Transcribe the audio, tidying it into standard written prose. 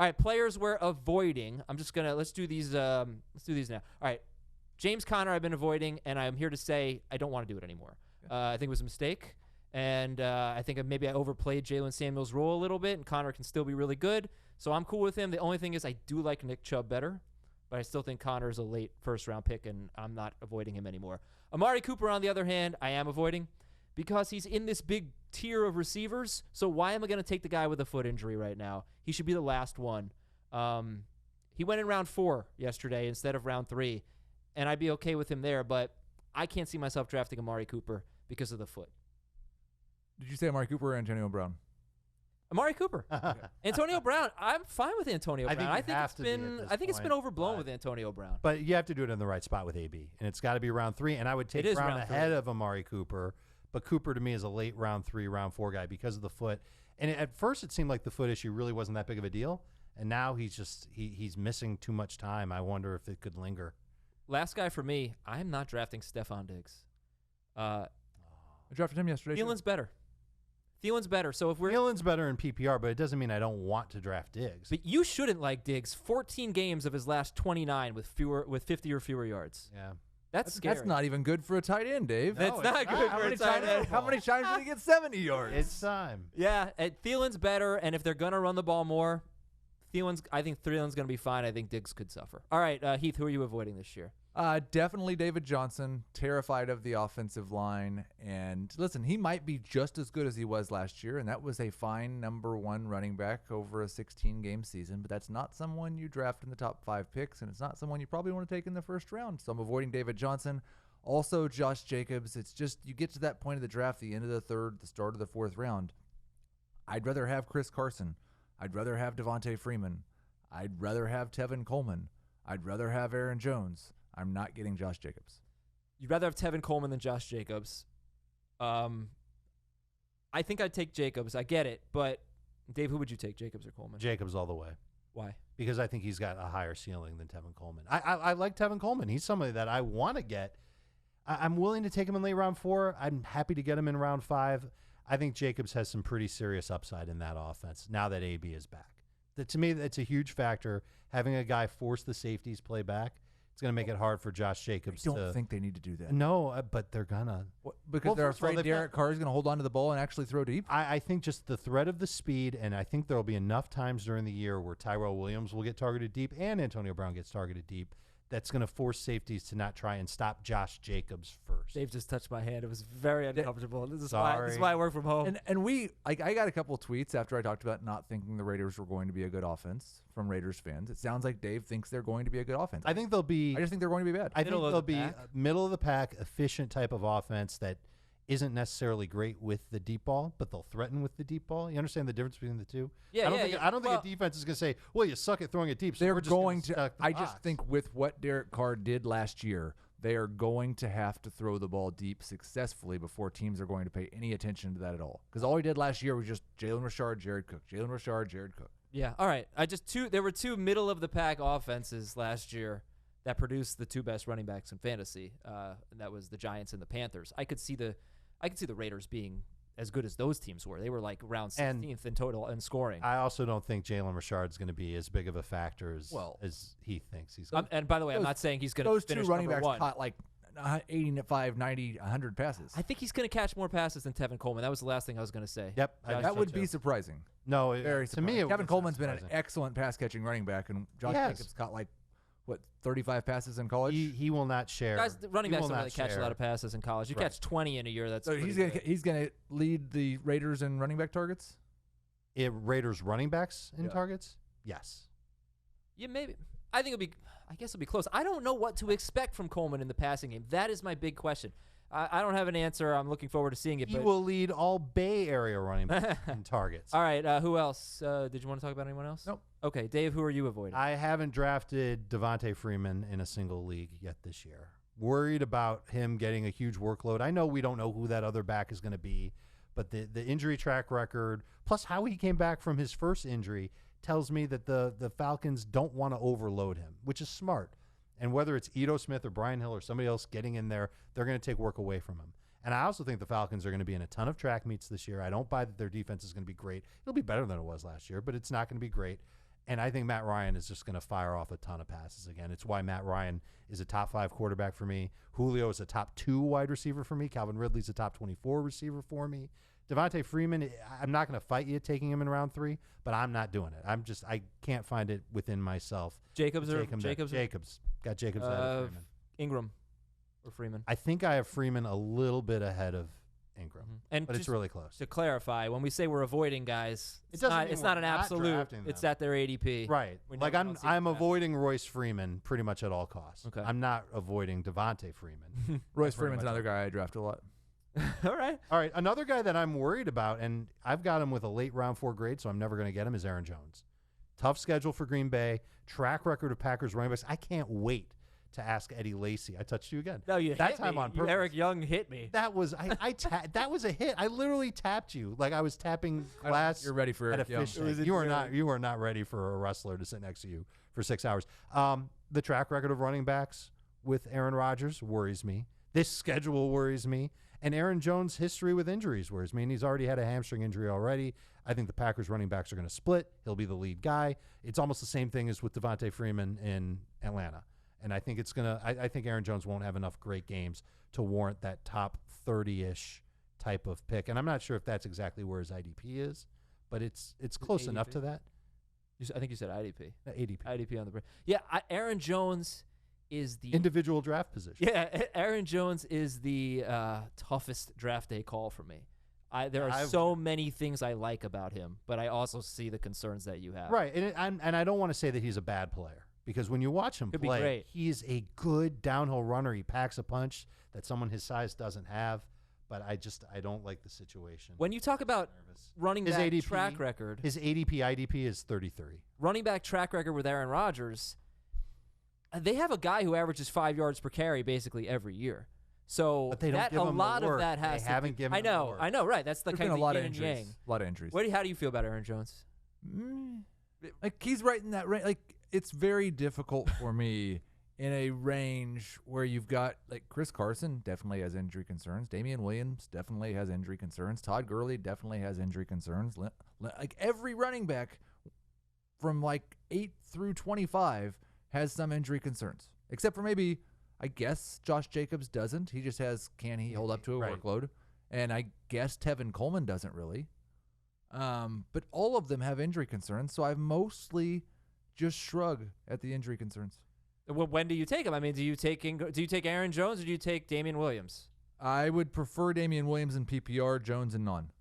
All right, players we're avoiding. I'm just gonna let's do these. Let's do these now. All right, James Conner, I've been avoiding, and I'm here to say I don't want to do it anymore. I think it was a mistake, and I think maybe I overplayed Jalen Samuels' role a little bit, and Conner can still be really good, so I'm cool with him. The only thing is I do like Nick Chubb better, but I still think Conner is a late first-round pick, and I'm not avoiding him anymore. Amari Cooper, on the other hand, I am avoiding because he's in this big tier of receivers, so why am I going to take the guy with a foot injury right now? He should be the last one. He went in round 4 yesterday instead of round 3, and I'd be okay with him there, but I can't see myself drafting Amari Cooper because of the foot. Did you say Amari Cooper or Antonio Brown? Amari Cooper. Antonio Brown, I'm fine with Antonio Brown. I think it's been overblown with Antonio Brown. But you have to do it in the right spot with AB, and it's got to be round 3, and I would take Brown ahead of Amari Cooper, but Cooper to me is a late round 3, round 4 guy because of the foot. And at first it seemed like the foot issue really wasn't that big of a deal, and now he's missing too much time. I wonder if it could linger. Last guy for me, I'm not drafting Stephon Diggs. I drafted him yesterday. Thielen's better. Thielens better. So if Thielen's better in PPR, but it doesn't mean I don't want to draft Diggs. But you shouldn't like Diggs. 14 games of his last 29 with 50 or fewer yards. Yeah. That's scary. That's not even good for a tight end, Dave. That's not good for a tight end. How many times did he get 70 yards? It's time. Yeah, Thielen's better, and if they're going to run the ball more, I think Thielen's going to be fine. I think Diggs could suffer. All right, Heath, who are you avoiding this year? Definitely David Johnson. Terrified of the offensive line. And listen, he might be just as good as he was last year, and that was a fine number 1 running back over a 16-game season. But that's not someone you draft in the top 5 picks, and it's not someone you probably want to take in the first round. So I'm avoiding David Johnson. Also, Josh Jacobs. It's just you get to that point of the draft, the end of the 3rd, the start of the 4th round. I'd rather have Chris Carson. I'd rather have Devontae Freeman. I'd rather have Tevin Coleman. I'd rather have Aaron Jones. I'm not getting Josh Jacobs. You'd rather have Tevin Coleman than Josh Jacobs. I think I'd take Jacobs. I get it, but Dave, who would you take, Jacobs or Coleman? Jacobs all the way. Why? Because I think he's got a higher ceiling than Tevin Coleman. I like Tevin Coleman. He's somebody that I want to get. I'm willing to take him in late round 4. I'm happy to get him in round 5. I think Jacobs has some pretty serious upside in that offense now that AB is back. To me, that's a huge factor. Having a guy force the safeties play back, it's going to make it hard for Josh Jacobs. I don't think they need to do that. No, but they're going to. Because they're afraid Derek Carr is going to hold on to the ball and actually throw deep? I think just the threat of the speed, and I think there will be enough times during the year where Tyrell Williams will get targeted deep and Antonio Brown gets targeted deep. That's going to force safeties to not try and stop Josh Jacobs first. Dave just touched my hand. It was very uncomfortable. This is why I work from home. And I got a couple of tweets after I talked about not thinking the Raiders were going to be a good offense from Raiders fans. It sounds like Dave thinks they're going to be a good offense. I think they'll be. I just think they're going to be bad. I think they'll be middle of the pack, efficient type of offense that isn't necessarily great with the deep ball, but they'll threaten with the deep ball. You understand the difference between the two? Yeah, I don't think a defense is going to say, "Well, you suck at throwing it deep." So they're we're just going to. I just think with what Derek Carr did last year, they are going to have to throw the ball deep successfully before teams are going to pay any attention to that at all. Because all he did last year was just Jalen Richard, Jared Cook, Jalen Richard, Jared Cook. Yeah, all right. There were 2 middle of the pack offenses last year that produced the 2 best running backs in fantasy, and that was the Giants and the Panthers. I could see the Raiders being as good as those teams were. They were like around 16th in total in scoring. I also don't think Jalen Richard's going to be as big of a factor as he thinks he's going to. And by the way, I'm not saying he's going to finish those 2 running backs *1. caught like 85, 90, 100 passes. I think he's going to catch more passes than Tevin Coleman. That was the last thing I was going to say. Yep. That would be surprising. No, very to me, Tevin Coleman's been an excellent pass-catching running back, and Josh Jacobs caught 35 passes in college? He will not share. Guys, the running backs don't really catch a lot of passes in college. You catch 20 in a year. That's so he's gonna lead the Raiders in running back targets. Raiders running backs in targets? Yes. Yeah, maybe. I guess it'll be close. I don't know what to expect from Coleman in the passing game. That is my big question. I don't have an answer. I'm looking forward to seeing it. He will lead all Bay Area running backs in targets. All right. Who else? Did you want to talk about anyone else? Nope. Okay, Dave, who are you avoiding? I haven't drafted Devontae Freeman in a single league yet this year. Worried about him getting a huge workload. I know we don't know who that other back is going to be, but the injury track record, plus how he came back from his first injury, tells me that the Falcons don't want to overload him, which is smart. And whether it's Ito Smith or Brian Hill or somebody else getting in there, they're going to take work away from him. And I also think the Falcons are going to be in a ton of track meets this year. I don't buy that their defense is going to be great. It'll be better than it was last year, but it's not going to be great. And I think Matt Ryan is just going to fire off a ton of passes again. It's why Matt Ryan is a top 5 quarterback for me. Julio is a top 2 wide receiver for me. Calvin Ridley's a top 24 receiver for me. Devontae Freeman, I'm not going to fight you taking him in round 3, but I'm not doing it. I can't find it within myself. Jacobs. Got Jacobs ahead of Freeman. Ingram or Freeman. I think I have Freeman a little bit ahead of Ingram, but it's really close. To clarify, when we say we're avoiding guys, it's not an absolute. It's at their ADP. Right. Like I'm avoiding Royce Freeman pretty much at all costs. Okay. I'm not avoiding Devontae Freeman. Royce Freeman's another guy I draft a lot. All right. Another guy that I'm worried about, and I've got him with a late round 4 grade, so I'm never going to get him, is Aaron Jones. Tough schedule for Green Bay. Track record of Packers running backs. I can't wait to ask Eddie Lacy. I touched you again. No, you that hit time me. on purpose. Eric Young hit me. That was that was a hit. I literally tapped you like I was tapping glass. You're ready for at Eric a Young. fish tank. You are not ready for a wrestler to sit next to you for 6 hours. The track record of running backs with Aaron Rodgers worries me. This schedule worries me. And Aaron Jones' history with injuries worries me. And he's already had a hamstring injury already. I think the Packers running backs are going to split. He'll be the lead guy. It's almost the same thing as with Devontae Freeman in Atlanta. And I think it's going to I think Aaron Jones won't have enough great games to warrant that top 30-ish type of pick. And I'm not sure if that's exactly where his IDP is, but it's close enough to that. I think you said IDP. ADP. IDP on the brain. Yeah, Aaron Jones is the individual draft position. Yeah, Aaron Jones is the toughest draft day call for me. There are so many things I like about him, but I also see the concerns that you have. Right, and I don't want to say that he's a bad player, because when you watch him play, he's a good downhill runner. He packs a punch that someone his size doesn't have, but I don't like the situation. When you talk about running back ADP, track record, his ADP IDP is 33. Running back track record with Aaron Rodgers, they have a guy who averages 5 yards per carry basically every year. So but they don't give a him lot the work. of that has they to haven't given I know, him the work. I know, right? That's the There's kind been of a lot of yin and injuries. yang. A lot of injuries. How do you feel about Aaron Jones? Like he's right in that range. Like it's very difficult for me in a range where you've got like Chris Carson definitely has injury concerns. Damian Williams definitely has injury concerns. Todd Gurley definitely has injury concerns. Like every running back from like 8 through 25 has some injury concerns, except for maybe, I guess, Josh Jacobs doesn't. He just has, can he hold up to a workload? And I guess Tevin Coleman doesn't really. But all of them have injury concerns, so I mostly just shrug at the injury concerns. Well, when do you take him? I mean, do you take Aaron Jones or do you take Damian Williams? I would prefer Damian Williams in PPR, Jones in non.